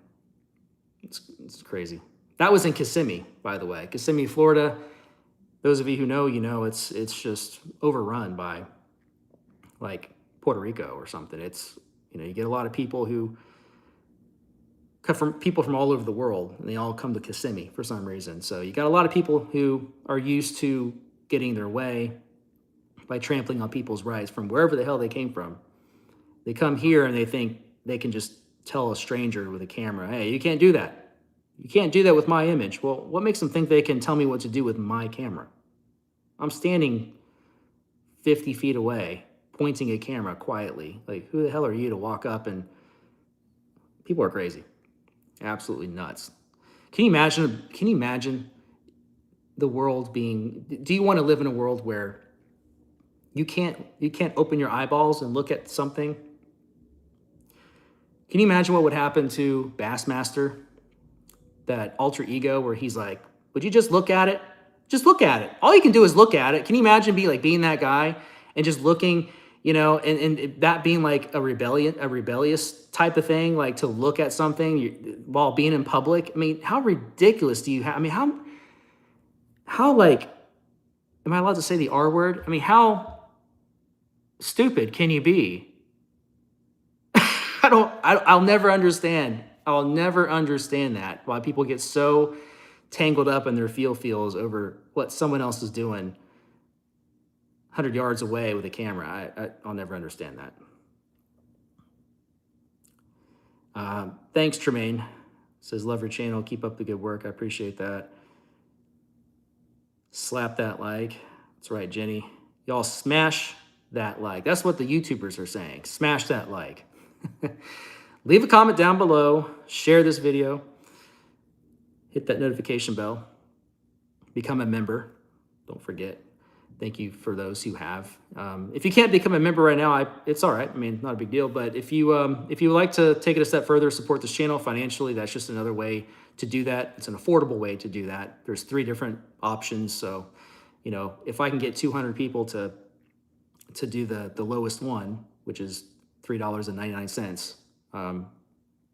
It's crazy. That was in Kissimmee, by the way. Kissimmee, Florida. Those of you who know, it's just overrun by like Puerto Rico or something. It's, you get a lot of people who from people from all over the world, and they all come to Kissimmee for some reason. So you got a lot of people who are used to getting their way by trampling on people's rights from wherever the hell they came from. They come here and they think they can just tell a stranger with a camera, hey, you can't do that. You can't do that with my image. Well, what makes them think they can tell me what to do with my camera? I'm standing 50 feet away, pointing a camera quietly. Like, who the hell are you to walk up and... People are crazy. Absolutely nuts. Can you imagine the world being... Do you want to live in a world where you can't open your eyeballs and look at something? Can you imagine what would happen to Bassmaster? That alter ego where he's like, would you just look at it? Just look at it. All you can do is look at it. Can you imagine being that guy and just looking, and that being like a rebellious type of thing, like to look at something while being in public? I mean, how ridiculous do you have? I mean, how like, am I allowed to say the R word? I mean, how stupid can you be? I'll never understand. I'll never understand that, why people get so tangled up in their feels over what someone else is doing 100 yards away with a camera. I'll never understand that. Thanks, Tremaine. Says, love your channel. Keep up the good work. I appreciate that. Slap that like. That's right, Jenny. Y'all smash that like. That's what the YouTubers are saying. Smash that like. Leave a comment down below. Share this video. Hit that notification bell. Become a member. Don't forget. Thank you for those who have. If you can't become a member right now, it's all right. I mean, not a big deal. But if you would like to take it a step further, support this channel financially, that's just another way to do that. It's an affordable way to do that. There's 3 different options. So, if I can get 200 people to do the lowest one, which is $3.99,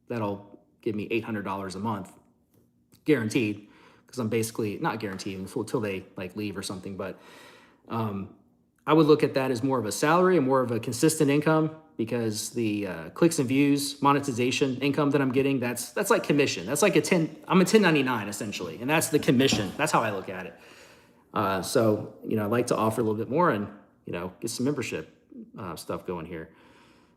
that'll give me $800 a month, guaranteed, because I'm basically not guaranteed until they like leave or something. But I would look at that as more of a salary and more of a consistent income, because the clicks and views, monetization income that I'm getting, that's like commission. That's like I'm a 1099 essentially, and that's the commission. That's how I look at it. So I'd like to offer a little bit more and get some membership stuff going here.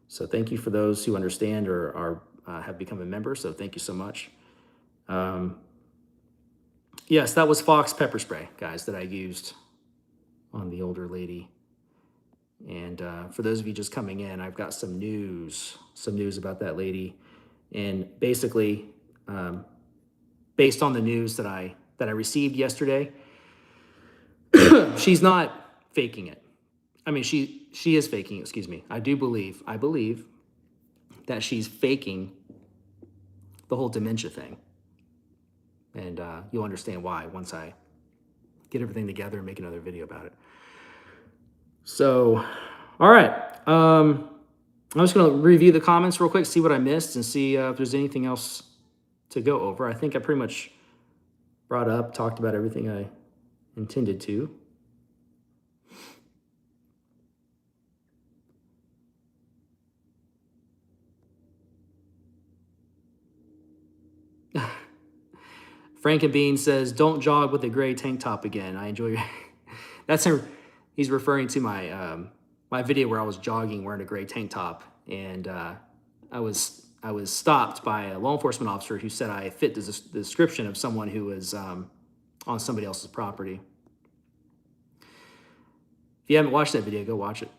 So thank you for those who understand or have become a member. So thank you so much. Yes, that was Fox pepper spray, guys, that I used on the older lady. And for those of you just coming in, I've got some news about that lady. And basically, based on the news that I received yesterday, she's not faking it. I mean, she is faking it, excuse me. I believe that she's faking the whole dementia thing. And you'll understand why once I get everything together and make another video about it. So, all right. I'm just going to review the comments real quick, see what I missed, and see if there's anything else to go over. I think I pretty much talked about everything I intended to. Frankenbean says, don't jog with a gray tank top again. I enjoy your... He's referring to my my video where I was jogging wearing a gray tank top. And I was stopped by a law enforcement officer who said I fit the description of someone who was on somebody else's property. If you haven't watched that video, go watch it.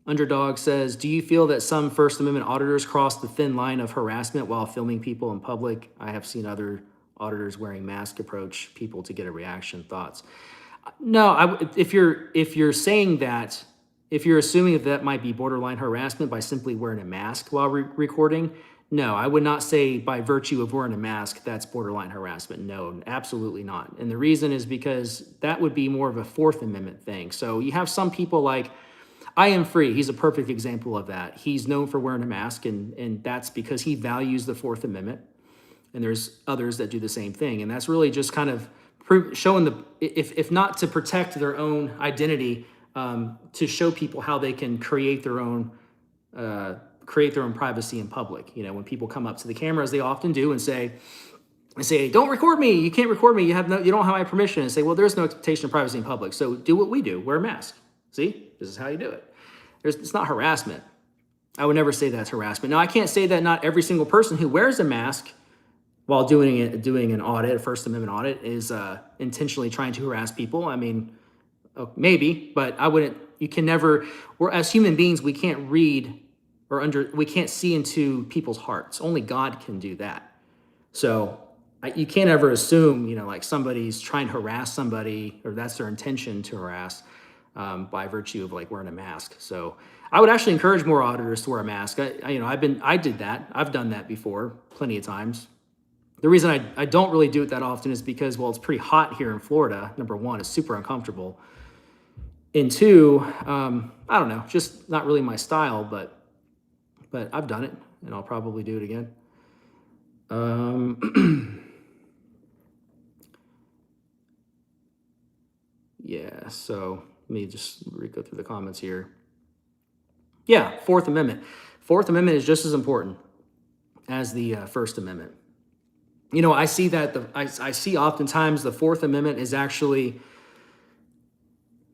Underdog says, do you feel that some First Amendment auditors cross the thin line of harassment while filming people in public? I have seen other auditors wearing masks approach people to get a reaction. Thoughts? No, if you're saying that, if you're assuming that might be borderline harassment by simply wearing a mask while recording, no, I would not say by virtue of wearing a mask, that's borderline harassment. No, absolutely not. And the reason is because that would be more of a Fourth Amendment thing. So you have some people like, I Am Free, he's a perfect example of that. He's known for wearing a mask, and that's because he values the Fourth Amendment. And there's others that do the same thing. And that's really just kind of showing if not to protect their own identity, to show people how they can create their own create their own privacy in public. You know, when people come up to the cameras, they often do and say, don't record me. You can't record me. You don't have my permission. And say, well, there's no expectation of privacy in public. So do what we do. Wear a mask. See, this is how you do it. It's not harassment. I would never say that's harassment. Now, I can't say that not every single person who wears a mask while doing an audit, a First Amendment audit, is intentionally trying to harass people. I mean, maybe, but I wouldn't. You can never. As human beings, we can't read we can't see into people's hearts. Only God can do that. So you can't ever assume, like somebody's trying to harass somebody or that's their intention to harass by virtue of like wearing a mask. So I would actually encourage more auditors to wear a mask. I did that. I've done that before plenty of times. The reason I don't really do it that often is because, well, it's pretty hot here in Florida. Number one, it's super uncomfortable. And two, I don't know, just not really my style, but I've done it and I'll probably do it again. Yeah, so let me just go through the comments here. Yeah, Fourth Amendment. Fourth Amendment is just as important as the First Amendment. I see that I see oftentimes the Fourth Amendment is actually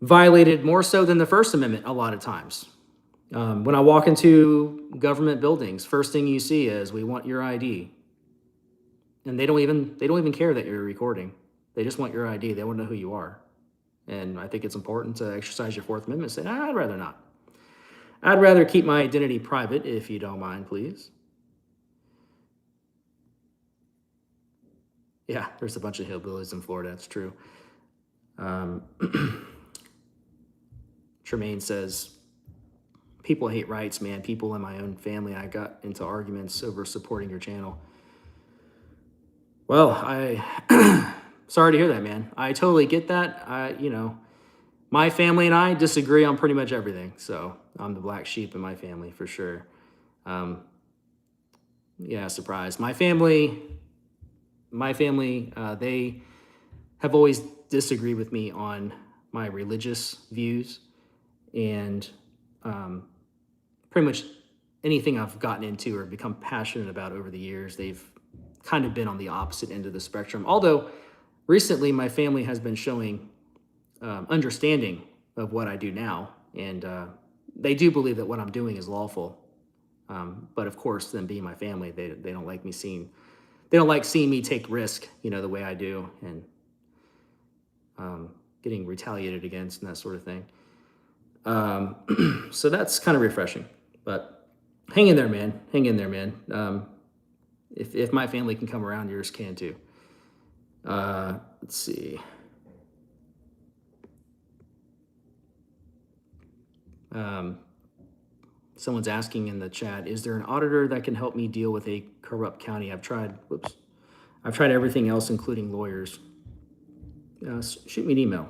violated more so than the First Amendment a lot of times. When I walk into government buildings, first thing you see is, we want your ID. And they don't even care that you're recording. They just want your ID. They want to know who you are. And I think it's important to exercise your Fourth Amendment and say, I'd rather not. I'd rather keep my identity private, if you don't mind, please. Yeah, there's a bunch of hillbillies in Florida. That's true. Tremaine says, people hate rights, man. People in my own family, I got into arguments over supporting your channel. Well, sorry to hear that, man. I totally get that. My family and I disagree on pretty much everything. So I'm the black sheep in my family for sure. Yeah, surprise. My family, they have always disagreed with me on my religious views, and pretty much anything I've gotten into or become passionate about over the years, they've kind of been on the opposite end of the spectrum. Although recently my family has been showing understanding of what I do now, and they do believe that what I'm doing is lawful. But of course, them being my family, they don't like seeing me take risk, the way I do, and getting retaliated against and that sort of thing. So that's kind of refreshing, but hang in there, man. Hang in there, man. If my family can come around, yours can too. Let's see. Someone's asking in the chat, is there an auditor that can help me deal with a corrupt county? I've tried everything else, including lawyers. Shoot me an email.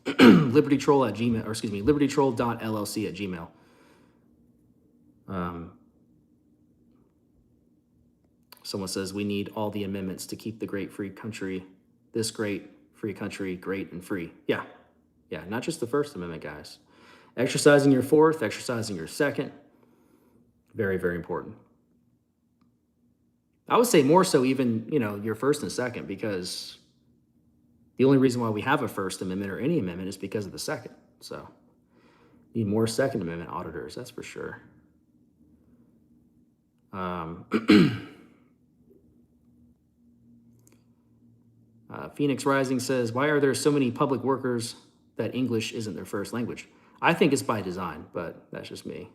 libertytroll.llc@gmail. Someone says, we need all the amendments to keep the great free country, this great free country, great and free. Yeah, not just the First Amendment, guys. Exercising your Fourth, exercising your Second, very, very important. I would say more so even, your First and Second, because the only reason why we have a First Amendment or any amendment is because of the Second. So need more Second Amendment auditors, that's for sure. Phoenix Rising says, why are there so many public workers that English isn't their first language? I think it's by design, but that's just me.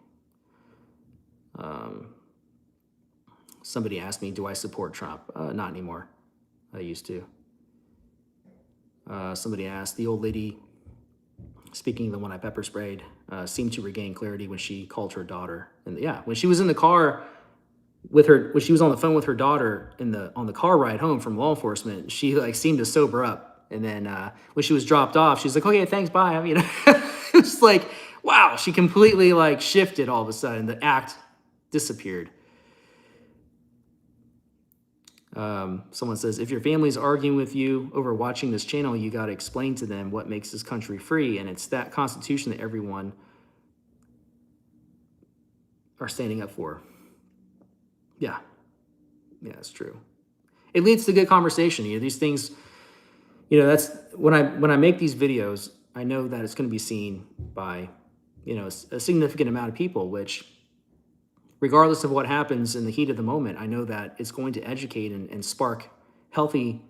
Somebody asked me, do I support Trump? Not anymore. I used to. Somebody asked, the old lady, speaking of the one I pepper sprayed, seemed to regain clarity when she called her daughter. And yeah, when she was in the car with her, when she was on the phone with her daughter on the car ride home from law enforcement, she seemed to sober up. And then when she was dropped off, she's like, okay, thanks, bye. It was like, wow, she completely shifted all of a sudden. The act disappeared. Someone says, if your family's arguing with you over watching this channel, you got to explain to them what makes this country free. And it's that Constitution that everyone we're standing up for. Yeah, it's true. It leads to good conversation. These things, that's when I make these videos, I know that it's going to be seen by, a significant amount of people, which regardless of what happens in the heat of the moment, I know that it's going to educate and spark healthy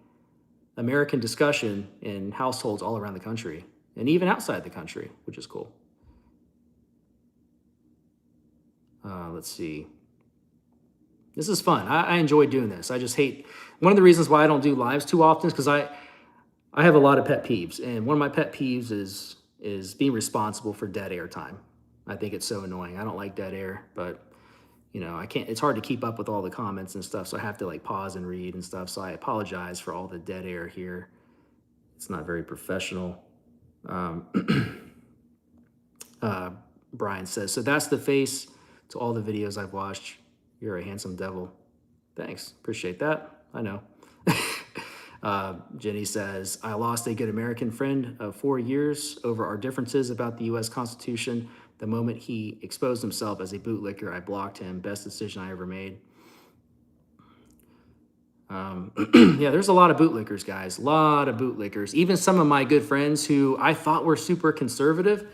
American discussion in households all around the country and even outside the country, which is cool. Let's see. This is fun. I enjoy doing this. I just hate, one of the reasons why I don't do lives too often is because I have a lot of pet peeves. And one of my pet peeves is being responsible for dead air time. I think it's so annoying. I don't like dead air, but I can't, it's hard to keep up with all the comments and stuff. So I have to like pause and read and stuff. So I apologize for all the dead air here. It's not very professional. Brian says, so that's the face to all the videos I've watched. You're a handsome devil. Thanks. Appreciate that. I know. Jenny says, I lost a good American friend of 4 years over our differences about the U.S. Constitution. The moment he exposed himself as a bootlicker, I blocked him. Best decision I ever made. Yeah, there's a lot of bootlickers, guys. A lot of bootlickers. Even some of my good friends who I thought were super conservative.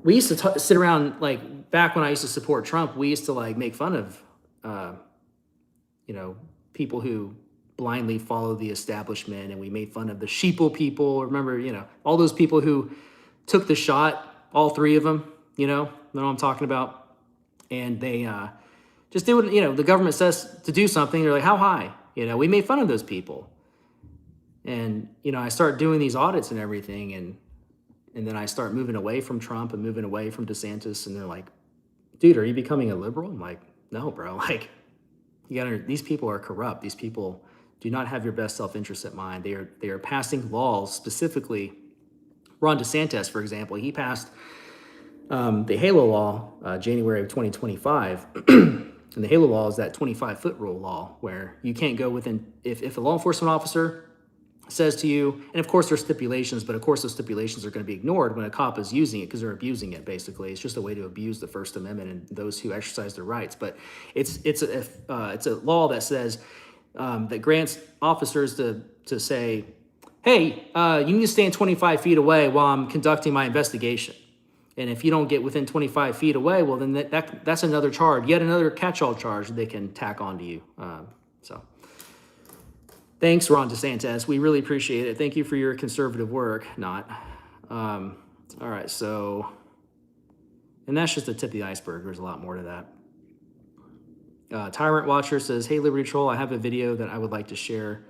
We used to sit around, like, back when I used to support Trump, we used to, like, make fun of, people who blindly follow the establishment, and we made fun of the sheeple people. Remember, all those people who took the shot, all three of them, know what I'm talking about? And they just do what, the government says to do something. They're like, how high? We made fun of those people. And, I start doing these audits and everything, and then I start moving away from Trump and moving away from DeSantis. And they're like, dude, are you becoming a liberal? I'm like, no, bro. Like, these people are corrupt. These people do not have your best self-interest at mind. They are passing laws, specifically Ron DeSantis, for example. He passed the HALO law, January of 2025. And the HALO law is that 25-foot rule law where you can't go within, if a law enforcement officer says to you, and of course there's stipulations, but of course those stipulations are going to be ignored when a cop is using it because they're abusing it, basically. It's just a way to abuse the First Amendment and those who exercise their rights. But it's a law that says, that grants officers to say, hey, you need to stand 25 feet away while I'm conducting my investigation. And if you don't get within 25 feet away, well, then that's another charge, yet another catch-all charge they can tack onto you. So thanks, Ron DeSantis. We really appreciate it. Thank you for your conservative work. Not. All right, so, and that's just the tip of the iceberg. There's a lot more to that. Tyrant Watcher says, hey, Liberty Troll, I have a video that I would like to share.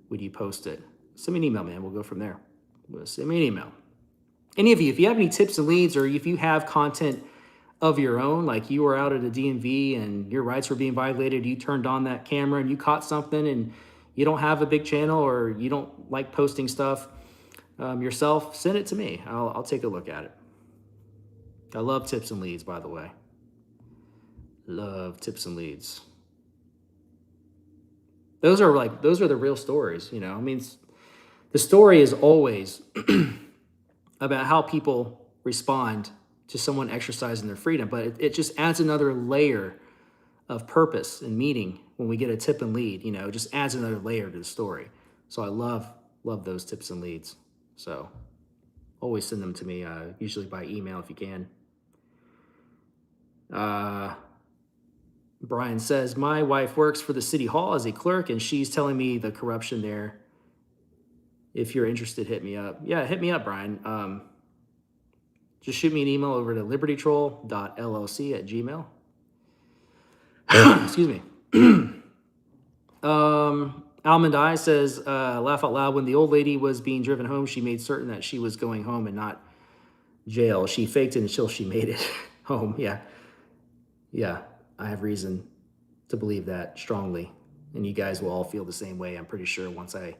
Would you post it? Send me an email, man. We'll go from there. Send me an email. Any of you, if you have any tips and leads, or if you have content of your own, like you were out at a DMV and your rights were being violated, you turned on that camera and you caught something, and you don't have a big channel or you don't like posting stuff yourself, send it to me. I'll take a look at it. I love tips and leads, by the way. Love tips and leads. Those are the real stories, I mean, the story is always about how people respond to someone exercising their freedom, but it just adds another layer of purpose and meaning when we get a tip and lead. It just adds another layer to the story. So I love those tips and leads. So always send them to me, usually by email if you can. Brian says, my wife works for the city hall as a clerk, and she's telling me the corruption there. If you're interested, hit me up. Yeah, hit me up, Brian. Just shoot me an email over to libertytroll.llc@gmail. Excuse me. Almond Eye says, laugh out loud. When the old lady was being driven home, she made certain that she was going home and not jail. She faked it until she made it home. Yeah. I have reason to believe that strongly. And you guys will all feel the same way, I'm pretty sure, once I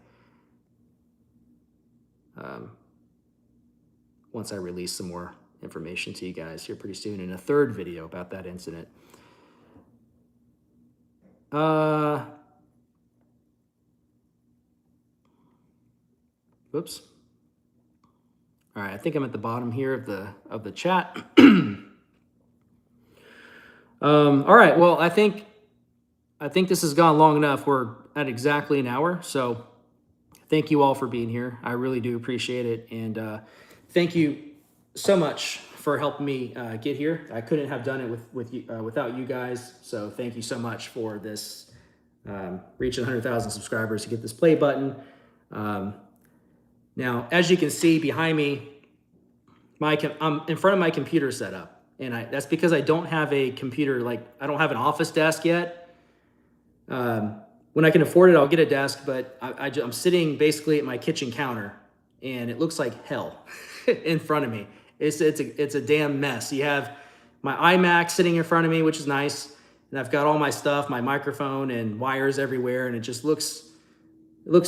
release some more information to you guys here pretty soon in a third video about that incident. Whoops. All right, I think I'm at the bottom here of the chat. All right. Well, I think this has gone long enough. We're at exactly an hour. So thank you all for being here. I really do appreciate it. And thank you so much for helping me get here. I couldn't have done it with you, without you guys. So thank you so much for this, reaching 100,000 subscribers to get this play button. Now, as you can see behind me, I'm in front of my computer setup. And that's because I don't have a computer, like I don't have an office desk yet. When I can afford it, I'll get a desk, but I'm sitting basically at my kitchen counter, and it looks like hell in front of me. It's a damn mess. You have my iMac sitting in front of me, which is nice, and I've got all my stuff, my microphone and wires everywhere, and it just looks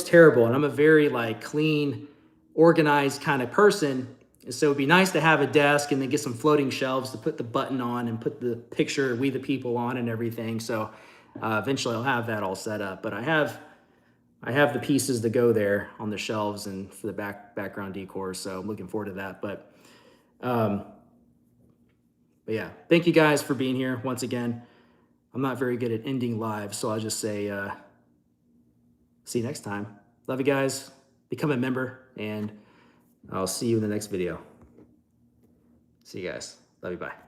terrible. And I'm a very like clean, organized kind of person, and so it'd be nice to have a desk and then get some floating shelves to put the button on and put the picture "We the People" on and everything. So eventually I'll have that all set up, but I have the pieces to go there on the shelves and for the background decor. So I'm looking forward to that. But yeah, thank you guys for being here once again. I'm not very good at ending live, so I'll just say, see you next time. Love you guys. Become a member, and I'll see you in the next video. See you guys. Love you. Bye.